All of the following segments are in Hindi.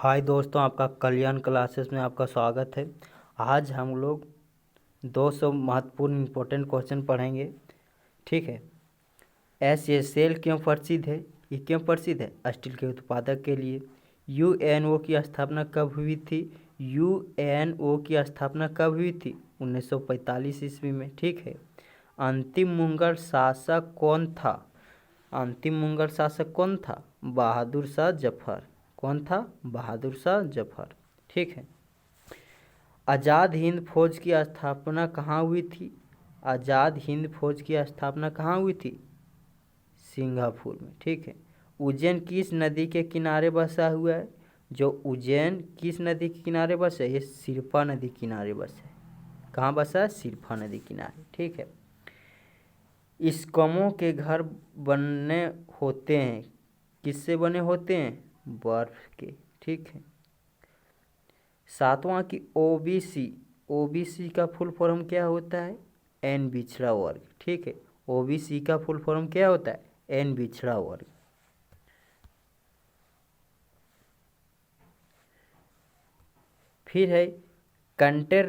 हाय दोस्तों, आपका कल्याण क्लासेस में आपका स्वागत है। आज हम लोग 200 महत्वपूर्ण इम्पोर्टेंट क्वेश्चन पढ़ेंगे। ठीक है। एसएसएल क्यों प्रसिद्ध है? ये क्यों प्रसिद्ध है? स्टील के उत्पादक के लिए। यूएनओ की स्थापना कब हुई थी? यूएनओ की स्थापना कब हुई थी? 1945 ईस्वी में। ठीक है। अंतिम मुगल शासक कौन था? अंतिम मुगल शासक कौन था? बहादुर शाह जफर। कौन था? बहादुर शाह जफर। ठीक है। आज़ाद हिंद फौज की स्थापना कहाँ हुई थी? आज़ाद हिंद फौज की स्थापना कहाँ हुई थी? सिंगापुर में। ठीक है। उज्जैन किस नदी के किनारे बसा हुआ है? जो उज्जैन किस नदी के किनारे बसा है? ये सिरपा नदी किनारे बसा है। कहाँ बसा है? सिरपा नदी किनारे। ठीक है। इस्कमों के घर बने होते हैं। किससे बने होते हैं? बर्फ के। ठीक है। सातवां की ओबीसी। ओबीसी का फुल फॉर्म क्या होता है? एन पिछड़ा वर्ग। ठीक है। ओबीसी का फुल फॉर्म क्या होता है? एन पिछड़ा वर्ग। फिर है कंटेर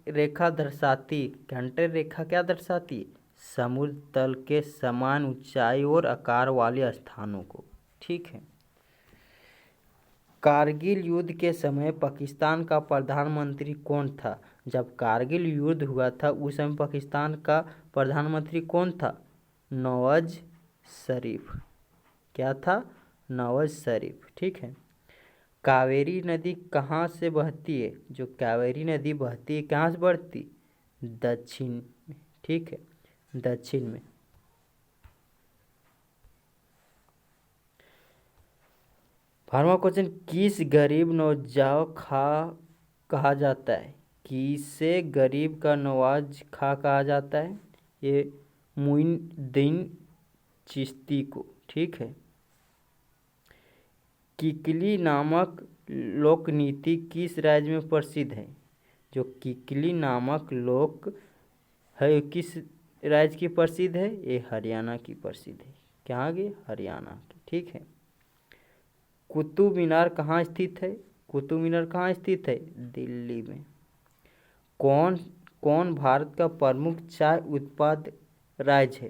रेखा दर्शाती। कंटेर रेखा क्या दर्शाती है? समुद्र तल के समान ऊंचाई और आकार वाले स्थानों को। ठीक है। कारगिल युद्ध के समय पाकिस्तान का प्रधानमंत्री कौन था? जब कारगिल युद्ध हुआ था उस समय पाकिस्तान का प्रधानमंत्री कौन था? नवाज शरीफ। क्या था? नवाज शरीफ। ठीक है। कावेरी नदी कहाँ से बहती है? जो कावेरी नदी बहती है कहाँ से बहती? दक्षिण में। ठीक है। दक्षिण में। फार्मा क्वेश्चन, किस गरीब नवाज खां कहा जाता है? किसे गरीब का नवाज खां कहा जाता है? ये मुइनुद्दीन चिश्ती को। ठीक है। किकली नामक लोकनीति किस राज्य में प्रसिद्ध है? जो किकली नामक लोक है किस राज्य की प्रसिद्ध है? ये हरियाणा की प्रसिद्ध है। क्या आगे? हरियाणा की। ठीक है। कुतुब मीनार कहाँ स्थित है? कुतुब मीनार कहाँ स्थित है? दिल्ली में। कौन कौन भारत का प्रमुख चाय उत्पाद राज्य है?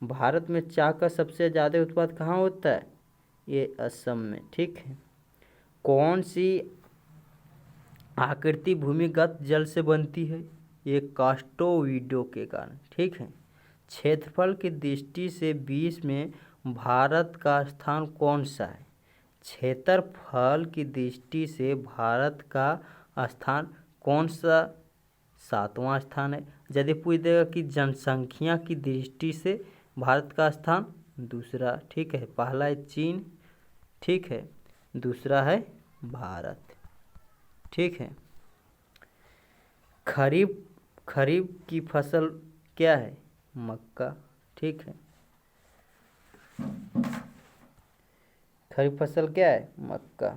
भारत में चाय का सबसे ज़्यादा उत्पाद कहाँ होता है? ये असम में। ठीक है। कौन सी आकृति भूमिगत जल से बनती है? ये कास्टोविडो के कारण। ठीक है। क्षेत्रफल की दृष्टि से विश्व में भारत का स्थान कौन सा है? क्षेत्रफल की दृष्टि से भारत का स्थान कौन सा? 7वां स्थान है। यदि पूछ देगा कि जनसंख्या की दृष्टि से भारत का स्थान दूसरा। ठीक है। पहला है चीन। ठीक है। दूसरा है भारत। ठीक है। खरीफ खरीफ की फसल क्या है? मक्का। ठीक है। खरीफ फसल क्या है? मक्का।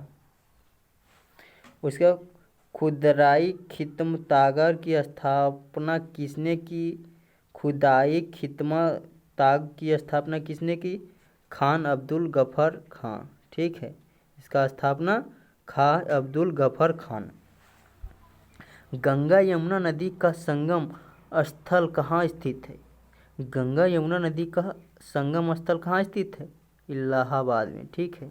उसका खुदाई खित्म तागर की स्थापना किसने की? खुदाई खित्म ताग की स्थापना किसने की? खान अब्दुल गफर खान। ठीक है। इसका स्थापना खान अब्दुल गफर खान। गंगा यमुना नदी का संगम स्थल कहाँ स्थित है? गंगा यमुना नदी का संगम स्थल कहाँ स्थित है? इलाहाबाद में। ठीक है।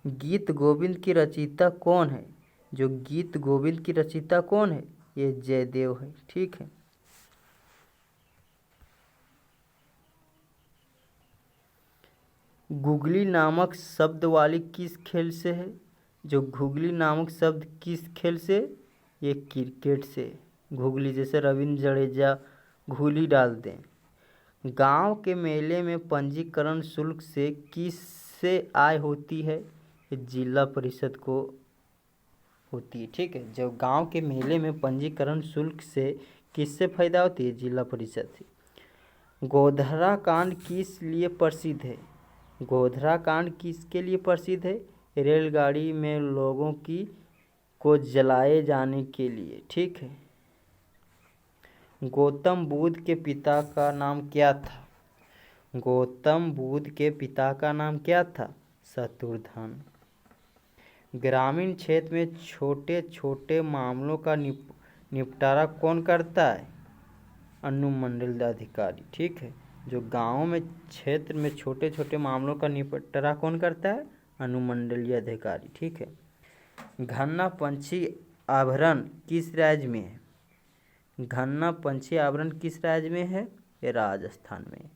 गीत गोविंद की रचयिता कौन है? जो गीत गोविंद की रचयिता कौन है? ये जयदेव है। ठीक है। गुगली नामक शब्द वाली किस खेल से है? जो गुगली नामक शब्द किस खेल से? ये क्रिकेट से। गुगली जैसे रविंद्र जडेजा घुली डाल दें। गांव के मेले में पंजीकरण शुल्क से किससे आय होती है? जिला परिषद को होती है। ठीक है। जब गांव के मेले में पंजीकरण शुल्क से किससे फायदा होती है? जिला परिषद से। गोधरा कांड किस लिए प्रसिद्ध है? गोधरा कांड किसके लिए प्रसिद्ध है? रेलगाड़ी में लोगों को जलाए जाने के लिए। ठीक है। गौतम बुद्ध के पिता का नाम क्या था? गौतम बुद्ध के पिता का नाम क्या था? शत्रुघ्न। ग्रामीण क्षेत्र में छोटे छोटे मामलों का निपटारा कौन करता है? अनुमंडल अधिकारी। ठीक है, जो गाँव में क्षेत्र में छोटे छोटे मामलों का निपटारा कौन करता है? अनुमंडलीय अधिकारी। ठीक है। घन्ना पंछी आवरण किस राज्य में है? घन्ना पंछी आवरण किस राज्य में है? ये राजस्थान में।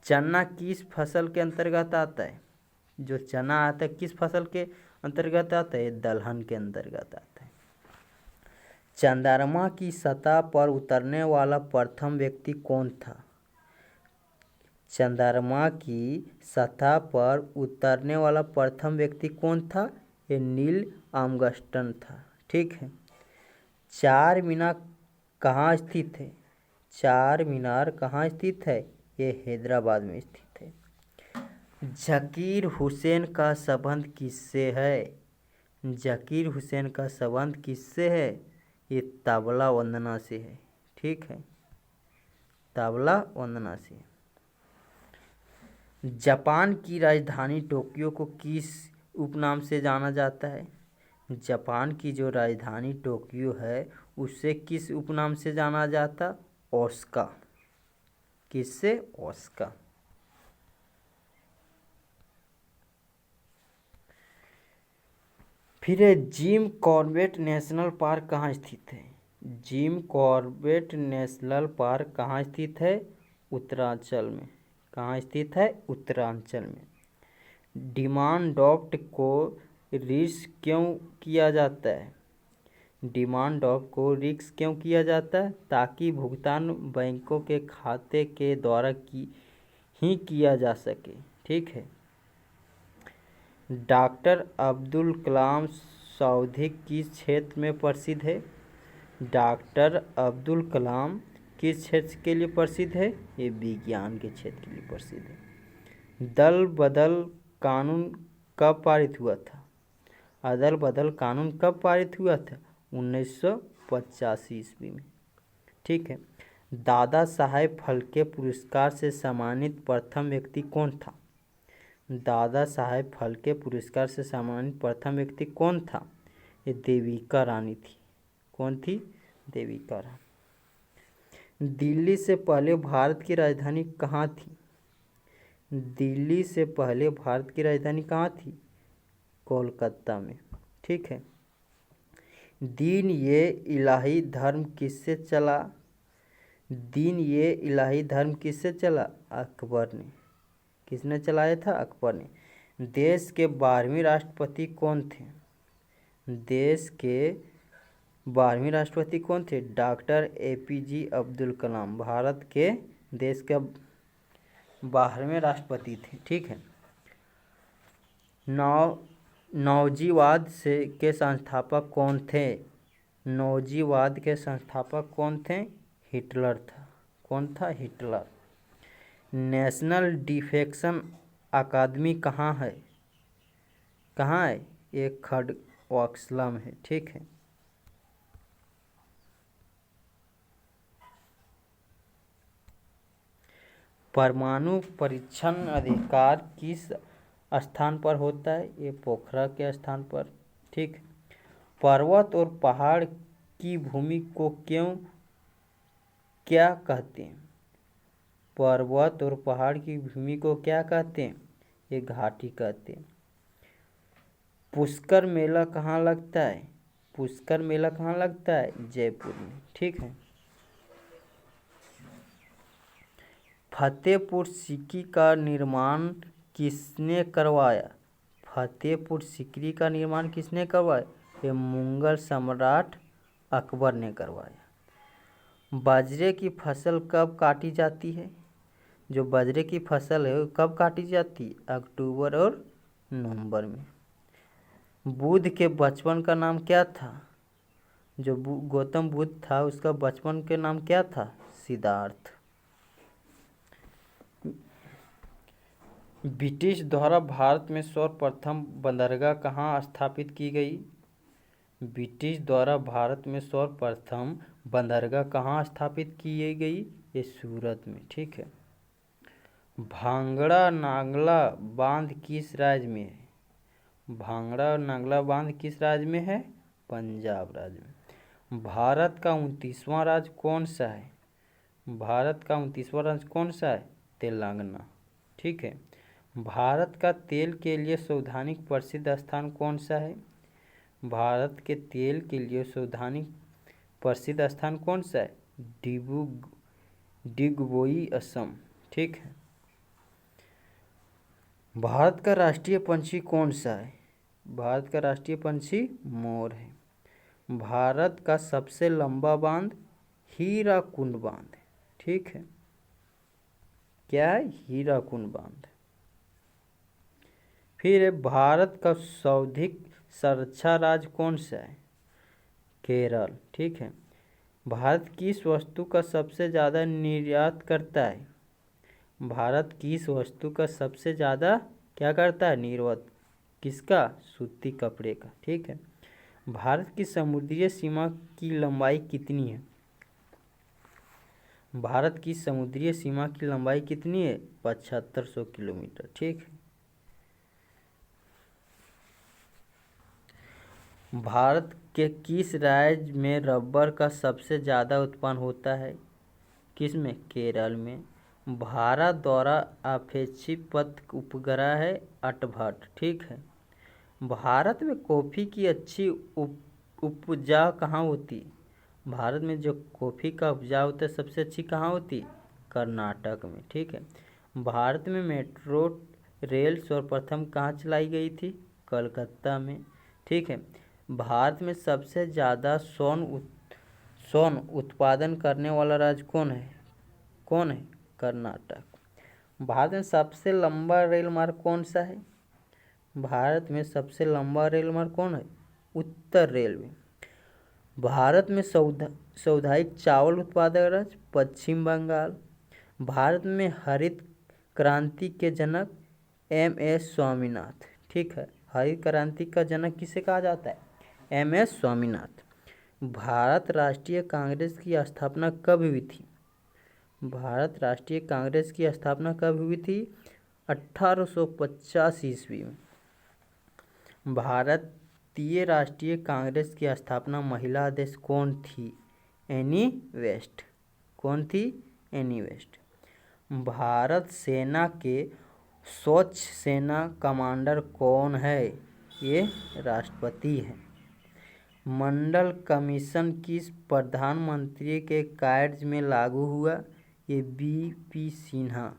चना किस फसल के अंतर्गत आता है? जो चना आता है किस फसल के अंतर्गत आता है? दलहन के अंतर्गत आता है। चंद्रमा की सतह पर उतरने वाला प्रथम व्यक्ति कौन था? चंद्रमा की सतह पर उतरने वाला प्रथम व्यक्ति कौन था? ये नील आर्मस्ट्रांग था। ठीक है। चार मीनार कहाँ स्थित है? चार मीनार कहाँ स्थित है? ये हैदराबाद में स्थित है। जकीर हुसैन का संबंध किससे है? जकीर हुसैन का संबंध किससे है? ये तबला वंदना से है। ठीक है, तबला वंदना से। जापान की राजधानी टोक्यो को किस उपनाम से जाना जाता है? जापान की जो राजधानी टोक्यो है उसे किस उपनाम से जाना जाता? ओसाका। किससे? ओसाका। फिर जिम कॉर्बेट नेशनल पार्क कहाँ स्थित है? जिम कॉर्बेट नेशनल पार्क कहाँ स्थित है? उत्तरांचल में। कहाँ स्थित है? उत्तरांचल में। डिमांड ड्राफ्ट को रिस्क क्यों किया जाता है? डिमांड ड्राफ्ट को रिस्क क्यों किया जाता है? ताकि भुगतान बैंकों के खाते के द्वारा ही किया जा सके। ठीक है। डॉक्टर अब्दुल कलाम सौदी किस क्षेत्र में प्रसिद्ध है? डॉक्टर अब्दुल कलाम किस क्षेत्र के लिए प्रसिद्ध है? ये विज्ञान के क्षेत्र के लिए प्रसिद्ध है। दल बदल कानून कब पारित हुआ था? अदल बदल कानून कब पारित हुआ था? 1985 ईस्वी में। ठीक है। दादा साहेब फाल्के पुरस्कार से सम्मानित प्रथम व्यक्ति कौन था? दादा साहेब फाल्के पुरस्कार से सम्मानित प्रथम व्यक्ति कौन था? ये देविका रानी थी। कौन थी? देविका रानी। दिल्ली से पहले भारत की राजधानी कहाँ थी? दिल्ली से पहले भारत की राजधानी कहाँ थी? कोलकाता में। ठीक है। दीन ये इलाही धर्म किससे चला? दीन ये इलाही धर्म किससे चला? अकबर ने। किसने चलाया था? अकबर ने। देश के 12वें राष्ट्रपति कौन थे? देश के 12वें राष्ट्रपति कौन थे? डॉक्टर APJ अब्दुल कलाम भारत के देश के 12वें राष्ट्रपति थे। ठीक है। नौजीवाद के संस्थापक कौन थे? नौजीवाद के संस्थापक कौन थे? हिटलर था। कौन था? हिटलर। नेशनल डिफेंस अकादमी कहाँ है? कहाँ है? ये खड़गवासला में है। ठीक है। परमाणु परीक्षण अधिकार किस स्थान पर होता है? ये पोखरा के स्थान पर। ठीक। पर्वत और पहाड़ की भूमि को क्या कहते हैं? पर्वत और पहाड़ की भूमि को क्या कहते हैं? ये घाटी कहते हैं। पुष्कर मेला कहाँ लगता है? पुष्कर मेला कहाँ लगता है? जयपुर में। ठीक है। फतेहपुर सीकरी का निर्माण किसने करवाया? फतेहपुर सीकरी का निर्माण किसने करवाया? ये मुगल सम्राट अकबर ने करवाया। बाजरे की फसल कब काटी जाती है? जो बाजरे की फसल है वो कब काटी जाती है? अक्टूबर और नवंबर में। बुद्ध के बचपन का नाम क्या था? जो गौतम बुद्ध था उसका बचपन के नाम क्या था? सिद्धार्थ। ब्रिटिश द्वारा भारत में सर्वप्रथम बंदरगाह कहाँ स्थापित की गई? ब्रिटिश द्वारा भारत में सर्वप्रथम बंदरगाह कहाँ स्थापित की गई? ये सूरत में। ठीक है। भांगड़ा नागला बांध किस राज्य में है? भांगड़ा और नांगला बांध किस राज्य में है? पंजाब राज्य में। भारत का 29वां राज्य कौन सा है? भारत का 29वां राज्य कौन सा है? तेलंगाना। ठीक है। भारत का तेल के लिए सैद्धांतिक प्रसिद्ध स्थान कौन सा है? भारत के तेल के लिए सैद्धांतिक प्रसिद्ध स्थान कौन सा है? डिगबोई असम। ठीक है। भारत का राष्ट्रीय पंछी कौन सा है? भारत का राष्ट्रीय पंछी मोर है। भारत का सबसे लंबा बांध हीराकुंड बांध। ठीक है। क्या है? हीराकुंड बांध। फिर है भारत का सर्वाधिक संरक्षा राज्य कौन सा है? केरल। ठीक है। भारत किस वस्तु का सबसे ज़्यादा निर्यात करता है? भारत किस वस्तु का सबसे ज़्यादा क्या करता है? निर्यात। किसका? सूती कपड़े का। ठीक है। भारत की समुद्री सीमा की लंबाई कितनी है? भारत की समुद्री सीमा की लंबाई कितनी है? 7500 किलोमीटर। ठीक है। भारत के किस राज्य में रबर का सबसे ज़्यादा उत्पादन होता है? किस में? केरल में। भारत द्वारा अपेक्षित उपग्रह है आर्यभट्ट। ठीक है। भारत में कॉफ़ी की अच्छी उपजा कहाँ होती है? भारत में जो कॉफ़ी का उपजा होता है सबसे अच्छी कहाँ होती है? कर्नाटक में। ठीक है। भारत में मेट्रो रेल सर्वप्रथम कहाँ चलाई गई थी? कलकत्ता में। ठीक है। भारत में सबसे ज़्यादा स्वर्ण उत्पादन करने वाला राज्य कौन है? कौन है? कर्नाटक। भारत में सबसे लंबा रेल मार्ग कौन सा है? भारत में सबसे लंबा रेल मार्ग कौन है? उत्तर रेलवे। भारत में सर्वाधिक चावल उत्पादक राज्य पश्चिम बंगाल। भारत में हरित क्रांति के जनक MS स्वामीनाथ। ठीक है। हरित क्रांति का जनक किसे कहा जाता है? MS स्वामीनाथ। भारत राष्ट्रीय कांग्रेस की स्थापना कब हुई थी? भारत राष्ट्रीय कांग्रेस की स्थापना कब हुई थी? 1850 ईस्वी में। भारतीय राष्ट्रीय कांग्रेस की स्थापना महिला अध्यक्ष कौन थी? Annie Besant. कौन थी? Annie waste. भारत सेना के स्वच्छ सेना कमांडर कौन है? ये राष्ट्रपति है। मंडल कमीशन किस प्रधानमंत्री के कार्य में लागू हुआ? ये BP सिन्हा।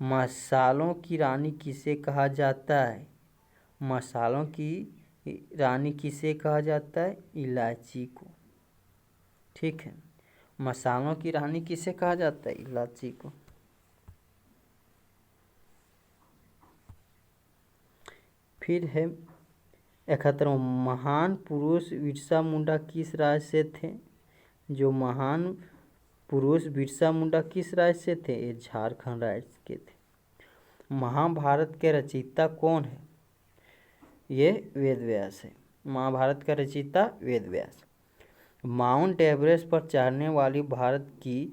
मसालों की रानी किसे कहा जाता है? मसालों की रानी किसे कहा जाता है? इलायची को। ठीक है। मसालों की रानी किसे कहा जाता है? इलायची को। फिर है 71वां, महान पुरुष बिरसा मुंडा किस राज्य से थे? जो महान पुरुष बिरसा मुंडा किस राज्य से थे? ये झारखंड राज्य के थे। महाभारत के रचयिता कौन है? ये वेद व्यास है। महाभारत का रचयिता वेद व्यास। माउंट एवरेस्ट पर चढ़ने वाली भारत की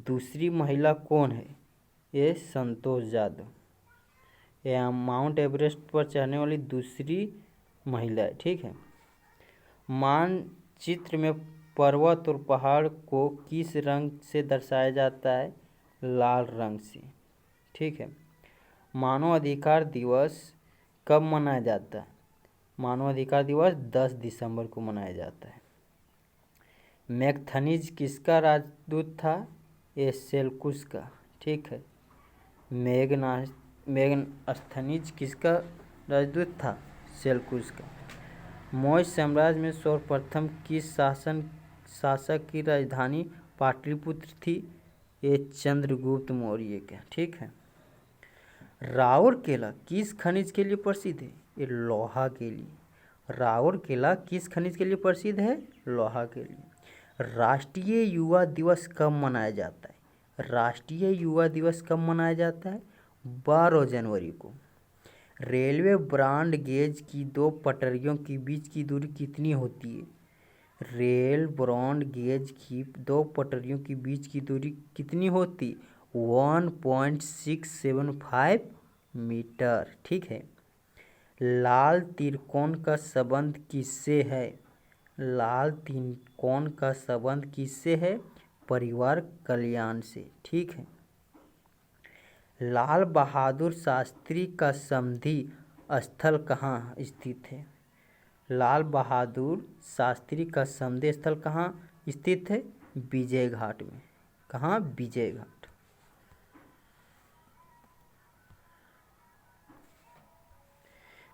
दूसरी महिला कौन है? ये संतोष जाधव। यह माउंट एवरेस्ट पर चढ़ने वाली दूसरी महिला है। ठीक है। मानचित्र में पर्वत और पहाड़ को किस रंग से दर्शाया जाता है? लाल रंग से। ठीक है। मानव अधिकार दिवस कब मनाया जाता है? मानव अधिकार दिवस 10 दिसंबर को मनाया जाता है। मैगथनीज किसका राजदूत था? ये सेल्यूकस का। ठीक है। मेगस्थनीज किसका राजदूत था? सेल्यूकस का। मौर्य साम्राज्य में सर्वप्रथम किस शासक की राजधानी पाटलिपुत्र थी? ये चंद्रगुप्त मौर्य का। ठीक है। राउरकेला किस खनिज के लिए प्रसिद्ध है? ये लोहा के लिए। राउरकेला किस खनिज के लिए प्रसिद्ध है? लोहा के लिए। राष्ट्रीय युवा दिवस कब मनाया जाता है? राष्ट्रीय युवा दिवस कब मनाया जाता है? 12 जनवरी को। रेलवे ब्रॉड गेज की दो पटरियों के बीच की दूरी कितनी होती है? रेल ब्रॉड गेज की दो पटरियों के बीच की दूरी कितनी होती? 1.675 मीटर। ठीक है। लाल त्रिकोण का संबंध किससे है? लाल त्रिकोण का संबंध किससे है? परिवार कल्याण से। ठीक है। लाल बहादुर शास्त्री का समाधि स्थल कहाँ स्थित है? लाल बहादुर शास्त्री का समाधि स्थल कहाँ स्थित है? विजय घाट में। कहाँ? विजय घाट।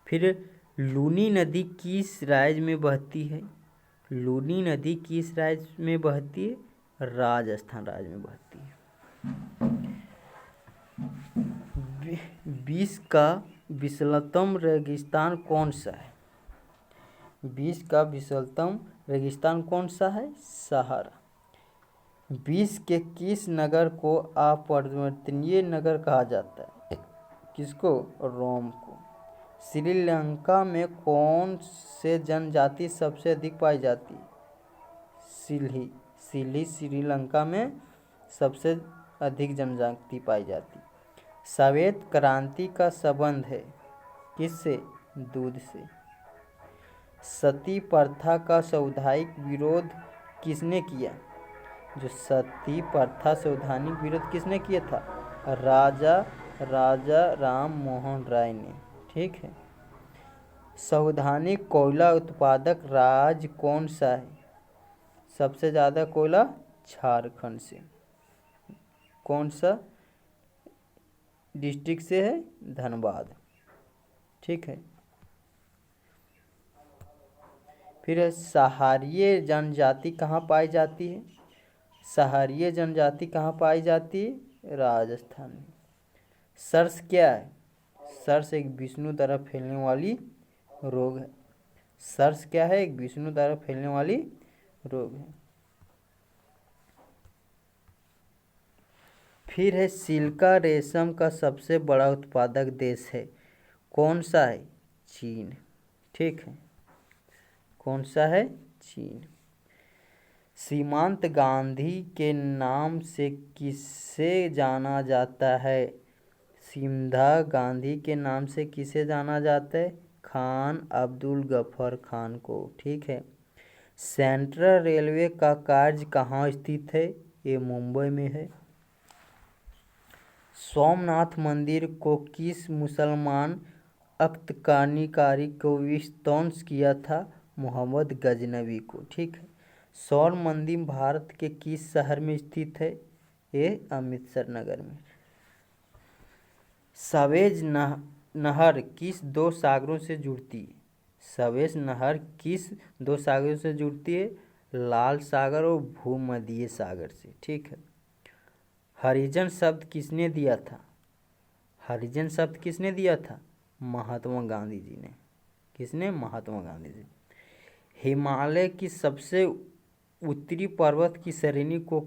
फिर लूनी नदी किस राज्य में बहती है? लूनी नदी किस राज्य में बहती है? राजस्थान राज्य में बहती है। विश्व का विशालतम रेगिस्तान कौन सा है? विश्व का विशालतम रेगिस्तान कौन सा है? सहारा। विश्व के किस नगर को अपरिवर्तनीय नगर कहा जाता है? किसको? रोम को। श्रीलंका में कौन से जनजाति सबसे अधिक पाई जाती है? सिल्ही। सिल्ही श्रीलंका में सबसे अधिक जनजाति पाई जाती। श्वेत क्रांति का संबंध है किससे? दूध से। सती प्रथा का सामुदायिक विरोध किसने किया? जो सती प्रथा सामुदायिक विरोध किसने किया था? राजा राम मोहन राय ने। ठीक है। सार्वजनिक कोयला उत्पादक राज्य कौन सा है? सबसे ज़्यादा कोयला झारखंड से। कौन सा डिस्ट्रिक्ट से है? धनबाद। ठीक है। फिर सहारिये जनजाति कहाँ पाई जाती है? सहारिये जनजाति कहाँ पाई जाती है? राजस्थान में। सर्स क्या है? सर्स एक विष्णु द्वारा फैलने वाली रोग है। सर्स क्या है? एक विष्णु द्वारा फैलने वाली रोग है। फिर है सिल्का रेशम का सबसे बड़ा उत्पादक देश है कौन सा है? चीन। ठीक है। कौन सा है? चीन। सीमांत गांधी के नाम से किसे जाना जाता है? सिंधा गांधी के नाम से किसे जाना जाता है? खान अब्दुल गफर खान को। ठीक है। सेंट्रल रेलवे का कार्य कहाँ स्थित है? ये मुंबई में है। सोमनाथ मंदिर को किस मुसलमान आक्रमणकारी को विध्वंस किया था? मोहम्मद गजनवी को। ठीक है। स्वर्ण मंदिर भारत के किस शहर में स्थित है? ये अमृतसर नगर में। सवेज नहर किस दो सागरों से जुड़ती है? सवेज नहर किस दो सागरों से जुड़ती है? लाल सागर और भूमध्य सागर से। ठीक है। हरिजन शब्द किसने दिया था? हरिजन शब्द किसने दिया था? महात्मा गांधी जी ने। किसने? महात्मा गांधी जी। हिमालय की सबसे उत्तरी पर्वत की श्रेणी को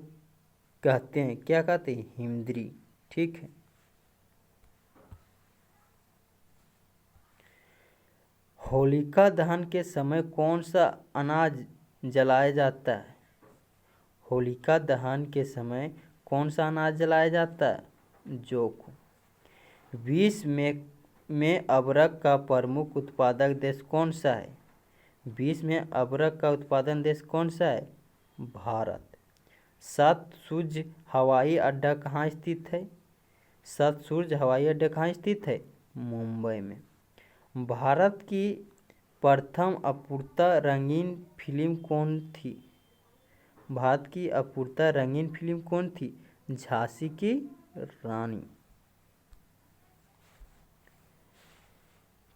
कहते हैं? क्या कहते हैं? हिमद्री। ठीक है। होलिका दहन के समय कौन सा अनाज जलाया जाता है? होलिका दहन के समय कौन सा अनाज जलाया जाता है? जौ को। विश्व में अबरक का प्रमुख उत्पादक देश कौन सा है? विश्व में अबरक का उत्पादन देश कौन सा है? भारत। सतलुज हवाई अड्डा कहाँ स्थित है? सतलुज हवाई अड्डा कहाँ स्थित है? मुंबई में। भारत की प्रथम अपूर्ता रंगीन फिल्म कौन थी? भारत की अपूर्ता रंगीन फिल्म कौन थी? झांसी की रानी।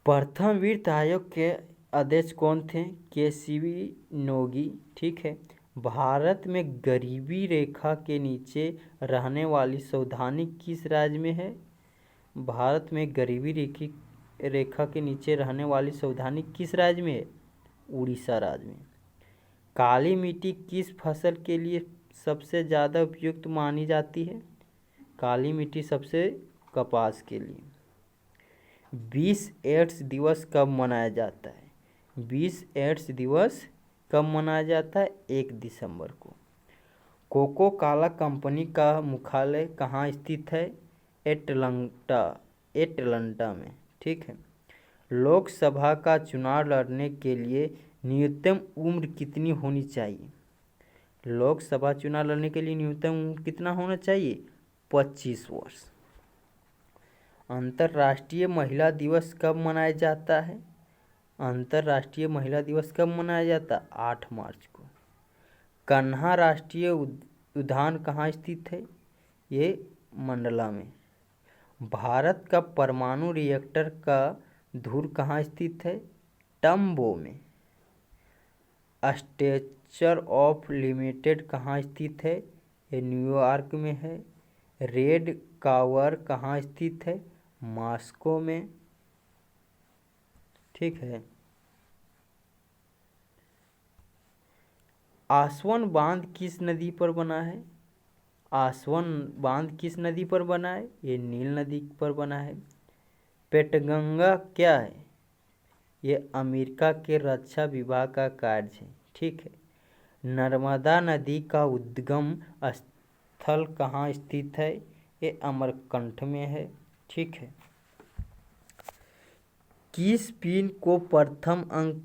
प्रथम वित्त आयोग के अध्यक्ष कौन थे? केसीवी नोगी। ठीक है। भारत में गरीबी रेखा के नीचे रहने वाली सावधानी किस राज्य में है? भारत में गरीबी रेखा के नीचे रहने वाली सावधानी किस राज्य में है? उड़ीसा राज्य में। काली मिट्टी किस फसल के लिए सबसे ज़्यादा उपयुक्त मानी जाती है? काली मिट्टी सबसे कपास के लिए। विश्व एड्स दिवस कब मनाया जाता है? विश्व एड्स दिवस कब मनाया जाता है? 1 दिसंबर को। कोको कोला कंपनी का मुख्यालय कहाँ स्थित है? एटलांटा में। ठीक है। लोकसभा का चुनाव लड़ने के लिए न्यूनतम उम्र कितनी होनी चाहिए? लोकसभा चुनाव लड़ने के लिए न्यूनतम उम्र कितना होना चाहिए? 25 वर्ष। अंतर्राष्ट्रीय महिला दिवस कब मनाया जाता है? अंतर्राष्ट्रीय महिला दिवस कब मनाया जाता है? 8 मार्च को। कान्हा राष्ट्रीय उद्यान कहाँ स्थित है? ये मंडला में। भारत का परमाणु रिएक्टर का धुर कहाँ स्थित है? टम्बो में। स्टैच्यू ऑफ लिमिटेड कहाँ स्थित है? ये न्यूयॉर्क में है। रेड टावर कहाँ स्थित है? मॉस्को में। ठीक है। आसवन बांध किस नदी पर बना है? आसवन बांध किस नदी पर बना है? ये नील नदी पर बना है। पेटगंगा क्या है? ये अमेरिका के रक्षा विभाग का कार्य है। ठीक है। नर्मदा नदी का उद्गम स्थल कहाँ स्थित है? ये अमरकंटक में है। ठीक है। किस पिन को प्रथम अंक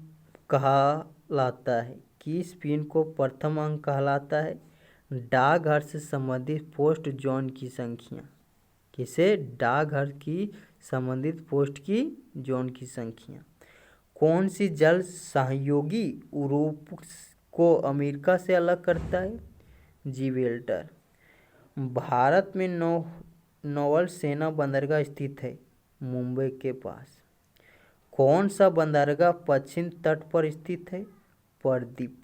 कहलाता है? किस पिन को प्रथम अंक कहलाता है? डाकघर से संबंधित पोस्ट जोन की संख्या। किसे? डाकघर की संबंधित पोस्ट की जोन की संख्या। कौन सी जल सहयोगी यूरोप को अमेरिका से अलग करता है? जिब्राल्टर। भारत में नौवल सेना बंदरगाह स्थित है? मुंबई के पास। कौन सा बंदरगाह पश्चिम तट पर स्थित है? पारदीप।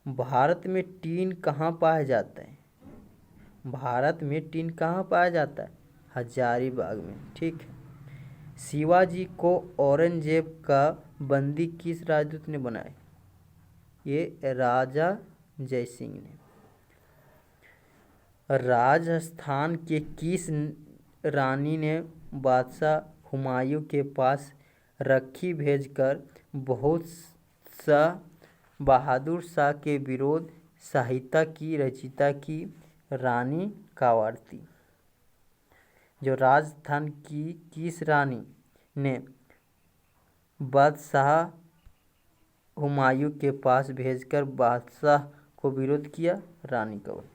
भारत में टीन कहाँ पाया जाता है? भारत में टीन कहाँ पाया जाता है? हजारीबाग में। ठीक है। शिवाजी को औरंगजेब का बंदी किस राजदूत ने बनाया? ये राजा जयसिंह ने। राजस्थान के किस रानी ने बादशाह हुमायूं के पास रखी भेजकर बहुत शाह बहादुर शाह के विरोध सहायता की रचयिता की? रानी कावारती। जो राजस्थान की किस रानी ने बादशाह हुमायूं के पास भेजकर बादशाह को विरोध किया? रानी कावारती।